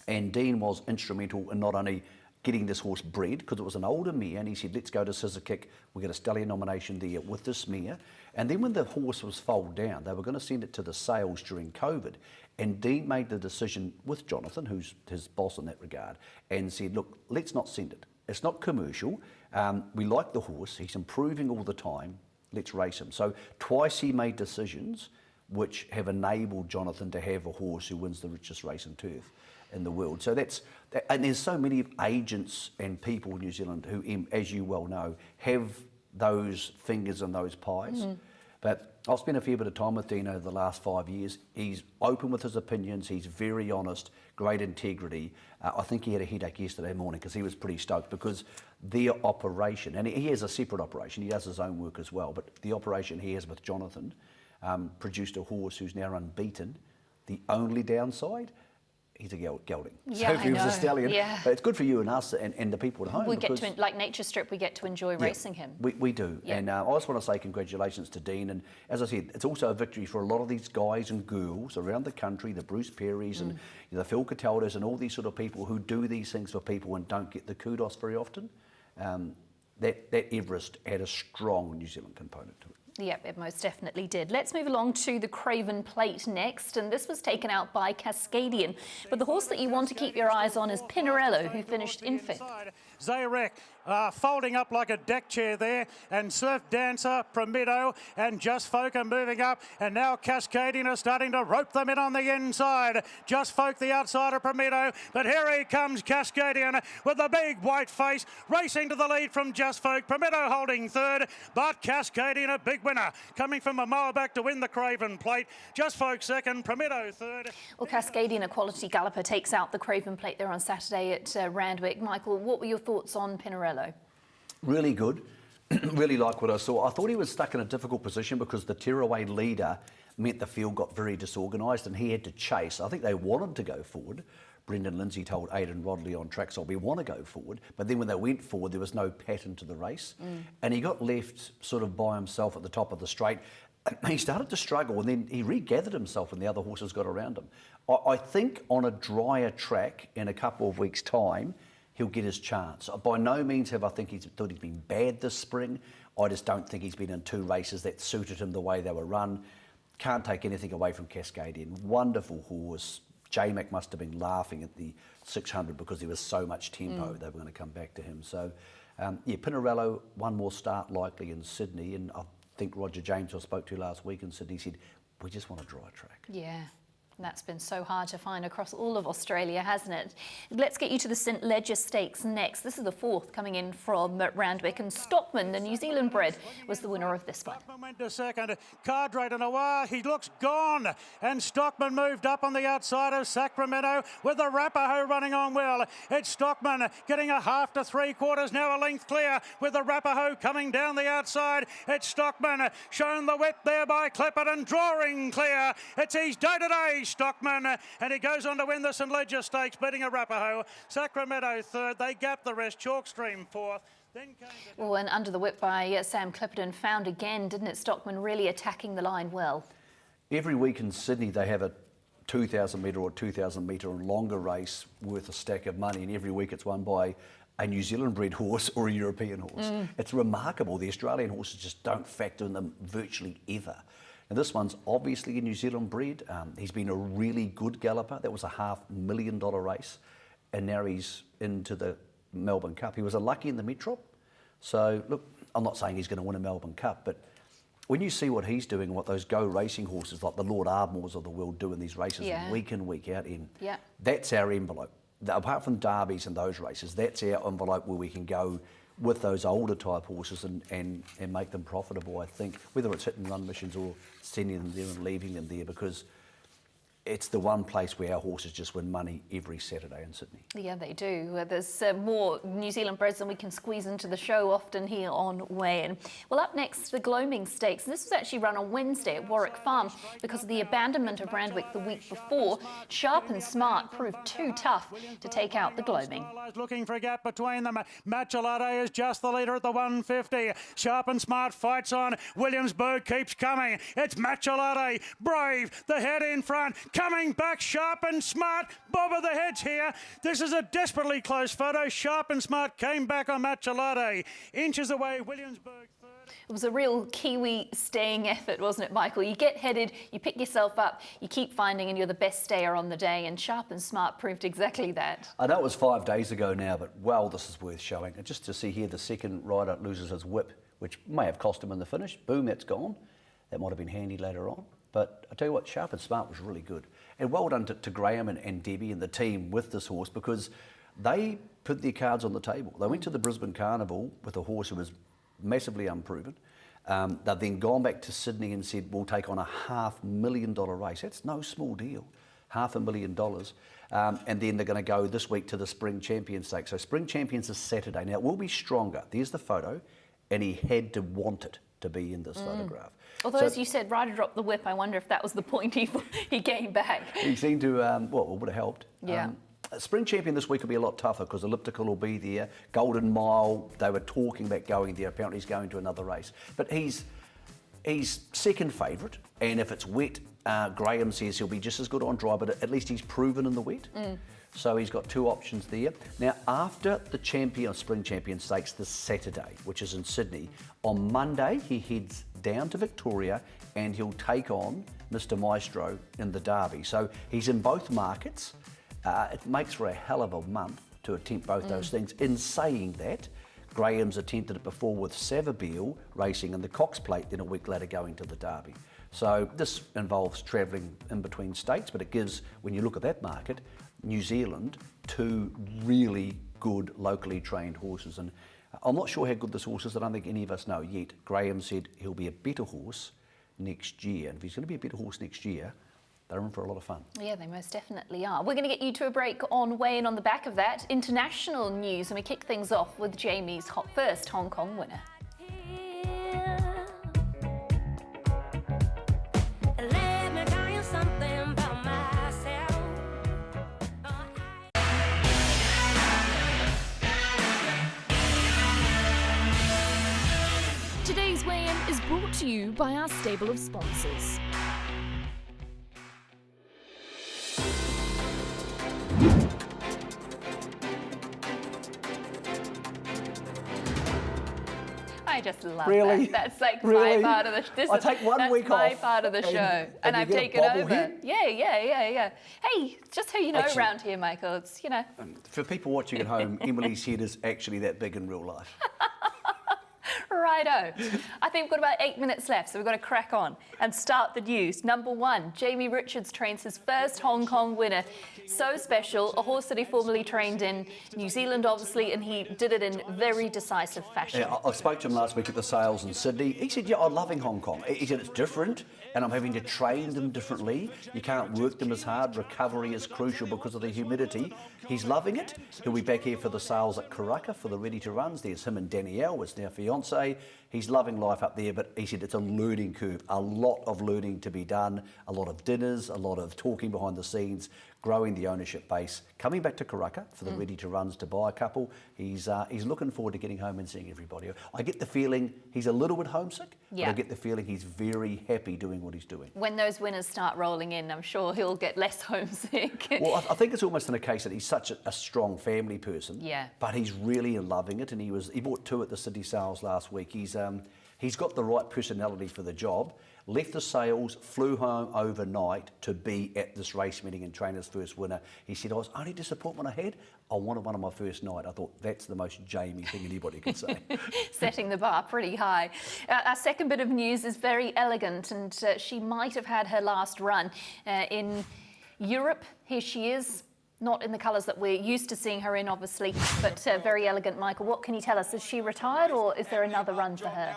And Dean was instrumental in not only getting this horse bred, because it was an older mare, and he said, let's go to Scissor Kick, we'll get a stallion nomination there with this mare. And then when the horse was foaled down, they were going to send it to the sales during COVID. And Dean made the decision with Jonathan, who's his boss in that regard, and said, look, let's not send it. It's not commercial. We like the horse. He's improving all the time. Let's race him. So twice he made decisions which have enabled Jonathan to have a horse who wins the richest race in turf in the world. So and there's so many agents and people in New Zealand who, as you well know, have those fingers in those pies. Mm-hmm. But I've spent a fair bit of time with Dean over the last 5 years. He's open with his opinions. He's very honest, great integrity. I think he had a headache yesterday morning because he was pretty stoked because their operation, and he has a separate operation, he does his own work as well, but the operation he has with Jonathan produced a horse who's now unbeaten. The only downside, he's a gelding. Yeah, so if he was a stallion, but it's good for you and us and the people at home. We get to, like Nature Strip, we get to enjoy racing him. We do. Yeah. And I just want to say congratulations to Dean. And as I said, it's also a victory for a lot of these guys and girls around the country, the Bruce Perrys and the Phil Cataldas and all these sort of people who do these things for people and don't get the kudos very often. That Everest had a strong New Zealand component to it. Yep, it most definitely did. Let's move along to the Craven Plate next, and this was taken out by Cascadian. But the horse that you want to keep your eyes on is Pinarello, who finished in 5th. Zayrek folding up like a deck chair there, and Surf Dancer, Prometo and Just Folk are moving up, and now Cascadian are starting to rope them in on the inside. Just Folk the outside of Prometo, but here he comes Cascadian with the big white face, racing to the lead from Just Folk. Prometo holding 3rd, but Cascadian a big winner, coming from a mile back to win the Craven Plate. Just Folk 2nd, Prometo 3rd. Well, Cascadian, a quality galloper, takes out the Craven Plate there on Saturday at Randwick. Michael, what were your thoughts on Pinarello? Really good. Really like what I saw. I thought he was stuck in a difficult position because the tearaway leader meant the field got very disorganised and he had to chase. I think they wanted to go forward. Brendan Lindsay told Aidan Rodley on Trackside, we want to go forward. But then when they went forward, there was no pattern to the race. And he got left sort of by himself at the top of the straight. He started to struggle and then he regathered himself and the other horses got around him. I think on a drier track in a couple of weeks' time, he'll get his chance. By no means have I thought he's been bad this spring. I just don't think he's been in 2 races that suited him the way they were run. can't take anything away from Cascadian. Wonderful horse. J-Mac must have been laughing at the 600 because there was so much tempo. They were going to come back to him. So, yeah, Pinarello, one more start likely in Sydney. And I think Roger James, I spoke to last week in Sydney, said, we just want a dry track. Yeah. That's been so hard to find across all of Australia, hasn't it? Let's get you to the St Leger Stakes next. This is the fourth coming in from Randwick, and Stockman, the New Zealand bred, was the winner of this one. Stockman went to second. Cartwright and Awar, he looks gone. And Stockman moved up on the outside of Sacramento with the Rapaho running on well. It's Stockman getting a half to 3/4, now a length clear with the Rapaho coming down the outside. It's Stockman shown the whip there by Clipperton, drawing clear. It's his day-to-day, Stockman, and he goes on to win the St Leger Stakes, beating Arapaho. Sacramento third, they gap the rest. Chalkstream fourth. Well, and under the whip by Sam Clipperton, found again, didn't it, Stockman, really attacking the line well? Every week in Sydney they have a 2,000 metre or 2,000 metre and longer race worth a stack of money, and every week it's won by a New Zealand bred horse or a European horse. It's remarkable. The Australian horses just don't factor in them virtually ever. And this one's obviously a New Zealand bred. He's been a really good galloper. That was a $500,000 race. And now he's into the Melbourne Cup. He was unlucky in the Metro. So, look, I'm not saying he's going to win a Melbourne Cup, but when you see what he's doing, what those Go racing horses like the Lord Ardmores of the world do in these races week in, week out in, that's our envelope. Apart from derbies and those races, that's our envelope where we can go with those older type horses and make them profitable, I think, whether it's hit and run missions or sending them there and leaving them there, because it's the one place where our horses just win money every Saturday in Sydney. Yeah, they do. There's more New Zealand breds than we can squeeze into the show often here on Weigh-In. Well, up next, the Gloaming Stakes. This was actually run on Wednesday at Warwick Farm because of the abandonment of Randwick the week before. Sharp and Smart proved too tough to take out the Gloaming. Looking for a gap between them. Machelade is just the leader at the 150. Sharp and Smart fights on. Williamsburg keeps coming. It's Machelade, Brave, the head in front. Coming back, Sharp and Smart. Bob of the heads here. This is a desperately close photo. Sharp and Smart came back on Machelade. Inches away, Williamsburg third. It was a real Kiwi staying effort, wasn't it, Michael? You get headed, you pick yourself up, you keep finding, and you're the best stayer on the day, and Sharp and Smart proved exactly that. I know it was 5 days ago now, but well, this is worth showing. And just to see here, the second rider loses his whip, which may have cost him in the finish. Boom, that's gone. That might have been handy later on. But I tell you what, Sharp and Smart was really good. And well done to Graham and Debbie and the team with this horse, because they put their cards on the table. They went to the Brisbane Carnival with a horse who was massively unproven. They've then gone back to Sydney and said, we'll take on a $500,000 race. That's no small deal, $500,000. And then they're going to go this week to the Spring Champion Stakes. So Spring Champions is Saturday. Now, it will be stronger. There's the photo, and he had to want it to be in this photograph. Although, as you said, rider dropped the whip. I wonder if that was the point he came back. He seemed to, well, it would have helped. Yeah. Spring Champion this week will be a lot tougher because Elliptical will be there. Golden Mile, they were talking about going there. Apparently he's going to another race. But he's second favourite, and if it's wet, Graham says he'll be just as good on dry, but at least he's proven in the wet. So he's got two options there. Now, after the Spring Champion Stakes this Saturday, which is in Sydney, on Monday he heads down to Victoria and he'll take on Mr Maestro in the Derby. So he's in both markets. It makes for a hell of a month to attempt both those things. In saying that, Graham's attempted it before with Savabeel racing in the Cox Plate, then a week later going to the Derby. So this involves travelling in between states, but it gives, when you look at that market, New Zealand, two really good locally trained horses. And I'm not sure how good this horse is. I don't think any of us know yet. Graham said he'll be a better horse next year. And if he's going to be a better horse next year, they're in for a lot of fun. Yeah, they most definitely are. We're going to get you to a break on Weigh-In on the back of that. International news, and we kick things off with Jamie's first Hong Kong winner. Today's Weigh-In is brought to you by our stable of sponsors. Hi, just love Really? that. That's like Really? my part of the I take one week my off part of the show. And you I've get a taken over. bobblehead? Yeah. Hey, just so you know Actually- around here, Michael, it's, you know. For people watching at home, Emily's head is actually that big in real life. Righto. I think we've got about 8 minutes left, so we've got to crack on and start the news. Number one, Jamie Richards trains his first Hong Kong winner. So special, a horse that he formerly trained in New Zealand, obviously, and he did it in very decisive fashion. Yeah, I spoke to him last week at the sales in Sydney. He said, yeah, I'm loving Hong Kong. He said, it's different, and I'm having to train them differently. You can't work them as hard. Recovery is crucial because of the humidity. He's loving it. He'll be back here for the sales at Karaka for the ready-to-runs. There's him and Danielle, it's their fiancée. He's loving life up there, but he said it's a learning curve, a lot of learning to be done, a lot of dinners, a lot of talking behind the scenes, growing the ownership base, coming back to Karaka for the ready-to-runs to buy a couple. He's looking forward to getting home and seeing everybody. I get the feeling he's a little bit homesick, but I get the feeling he's very happy doing what he's doing. When those winners start rolling in, I'm sure he'll get less homesick. Well, I think it's almost in a case that he's such a strong family person, Yeah. but he's really loving it, and he bought 2 at the Sydney sales last week. He's got the right personality for the job. Left the sales, flew home overnight to be at this race meeting and train his first winner. He said, I was only disappointment I had. I wanted one on my first night. I thought that's the most Jamie thing anybody could say. Setting the bar pretty high. Our second bit of news is very elegant, and she might have had her last run in Europe. Here she is. Not in the colours that we're used to seeing her in, obviously, but very elegant. Michael, what can you tell us? Is she retired, or is there another run for her?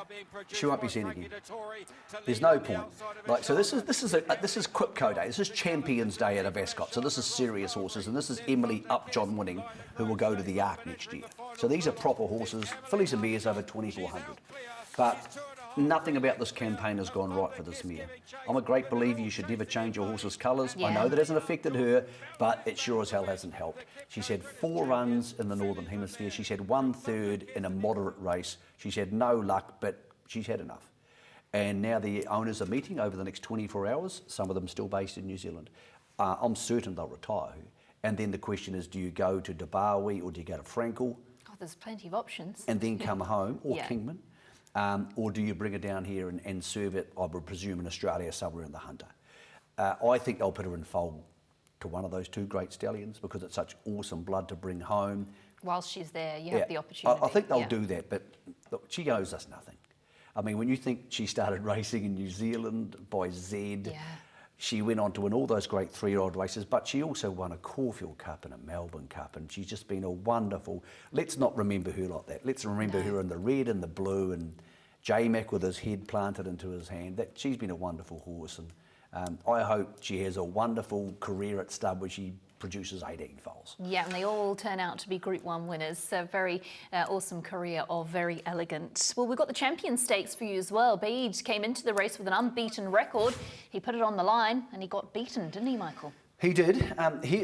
She won't be seen again. There's no point. So this is Quipco Day. This is Champions Day at Ascot. So this is serious horses, and this is Emily Upjohn winning, who will go to the Arc next year. So these are proper horses, fillies and mares over 2,400. But nothing about this campaign has gone right for this mare. I'm a great believer you should never change your horse's colours. I know that hasn't affected her, but it sure as hell hasn't helped. She's had 4 runs in the Northern Hemisphere. She's had 1/3 in a moderate race. She's had no luck, but she's had enough. And now the owners are meeting over the next 24 hours, some of them still based in New Zealand. I'm certain they'll retire her. And then the question is, do you go to Dabawi or do you go to Frankel? Oh, there's plenty of options. And then come home, or Kingman? Or do you bring her down here and serve it, I would presume, in Australia somewhere in the Hunter? I think they'll put her in foal to one of those 2 great stallions because it's such awesome blood to bring home. Whilst she's there, you have the opportunity. I think they'll do that, but look, she owes us nothing. I mean, when you think she started racing in New Zealand by Z, she went on to win all those great 3-year-old races, but she also won a Caulfield Cup and a Melbourne Cup, and she's just been a wonderful... Let's not remember her like that. Let's remember her in the red and the blue, and J-Mac with his head planted into his hand. She's been a wonderful horse, and I hope she has a wonderful career at stud where she produces 18 foals. Yeah, and they all turn out to be Group 1 winners. A very awesome career of very elegant. Well, we've got the Champion Stakes for you as well. Baid came into the race with an unbeaten record. He put it on the line and he got beaten, didn't he, Michael? He did.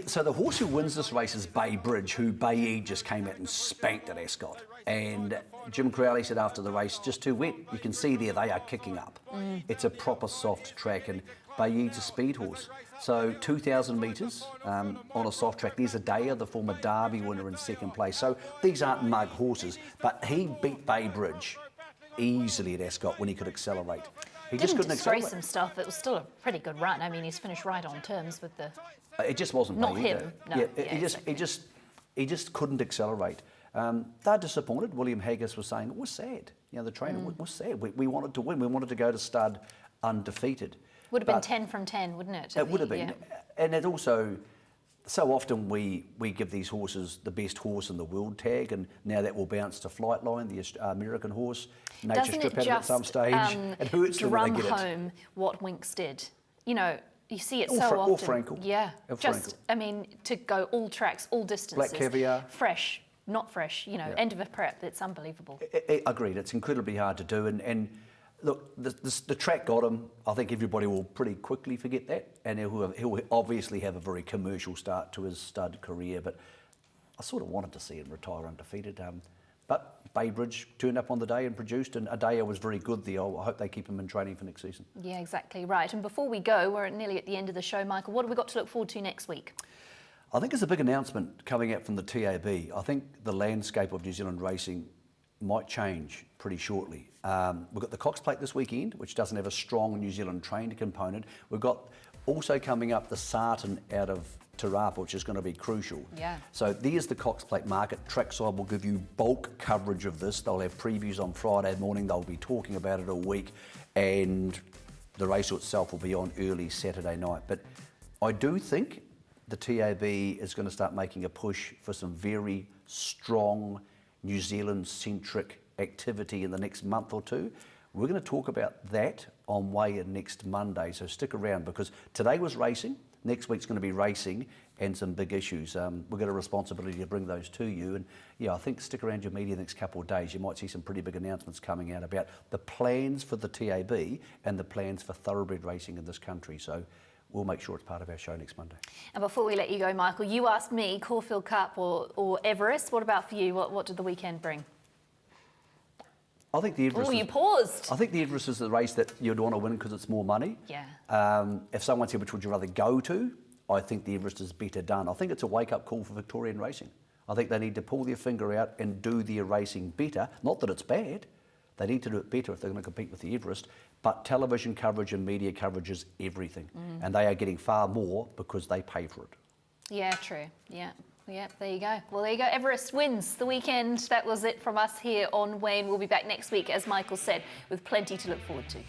So the horse who wins this race is Bay Bridge, who Baid just came out and spanked at Ascot. And Jim Crowley said after the race, just too wet. You can see there they are kicking up. It's a proper soft track, and Baid's a speed horse. So 2,000 metres on a soft track. There's Adea, the former Derby winner, in second place. So these aren't mug horses, but he beat Bay Bridge easily at Ascot when he could accelerate. He just couldn't accelerate. Disgrace himself. It was still a pretty good run. I mean, he's finished right on terms with the... It just wasn't Not Baid, him, though. no. He just couldn't accelerate. They're disappointed. William Haggis was saying it was sad. You know, the trainer was sad. We wanted to win. We wanted to go to stud undefeated. Would have been 10 from 10, wouldn't it? It would have been. And it also, so often we give these horses the best horse in the world tag, and now that will bounce to Flightline, the American horse. Nature Doesn't strip it at it at just some stage. It hurts them when they get it. home what Winks did? You know, you see it Or so often. Or Frankel. Yeah. Or Just, Frankel. I mean, to go all tracks, all distances. Black Caviar. Fresh, not fresh, you know, end of a prep. It's unbelievable. Agreed. It's incredibly hard to do. And look, the track got him. I think everybody will pretty quickly forget that. And he'll obviously have a very commercial start to his stud career. But I sort of wanted to see him retire undefeated. But Bay Bridge turned up on the day and produced, and Adea was very good there. I hope they keep him in training for next season. Yeah, exactly right. And before we go, we're nearly at the end of the show, Michael. What have we got to look forward to next week? I think there's a big announcement coming out from the TAB. I think the landscape of New Zealand racing might change pretty shortly. We've got the Cox Plate this weekend, which doesn't have a strong New Zealand trained component. We've got also coming up the Sarton out of Te Rapa, which is going to be crucial. Yeah. So there's the Cox Plate market. Trackside will give you bulk coverage of this. They'll have previews on Friday morning. They'll be talking about it all week, and the race itself will be on early Saturday night. But I do think the TAB is going to start making a push for some very strong New Zealand-centric activity in the next month or two. We're going to talk about that on weigh-in next Monday, so stick around, because today was racing, next week's going to be racing and some big issues. We've got a responsibility to bring those to you, and yeah, I think stick around your media the next couple of days. You might see some pretty big announcements coming out about the plans for the TAB and the plans for thoroughbred racing in this country. So we'll make sure it's part of our show next Monday. And before we let you go, Michael, you asked me Caulfield Cup or Everest. What about for you? What did the weekend bring? I think the Everest. Oh, you paused. I think the Everest is the race that you'd want to win because it's more money. Yeah. If someone said which would you rather go to, I think the Everest is better done. I think it's a wake-up call for Victorian racing. I think they need to pull their finger out and do their racing better. Not that it's bad. They need to do it better if they're going to compete with the Everest. But television coverage and media coverage is everything. And they are getting far more because they pay for it. Yeah, true. Yeah. Yep, there you go. Well, there you go. Everest wins the weekend. That was it from us here on Wayne. We'll be back next week, as Michael said, with plenty to look forward to.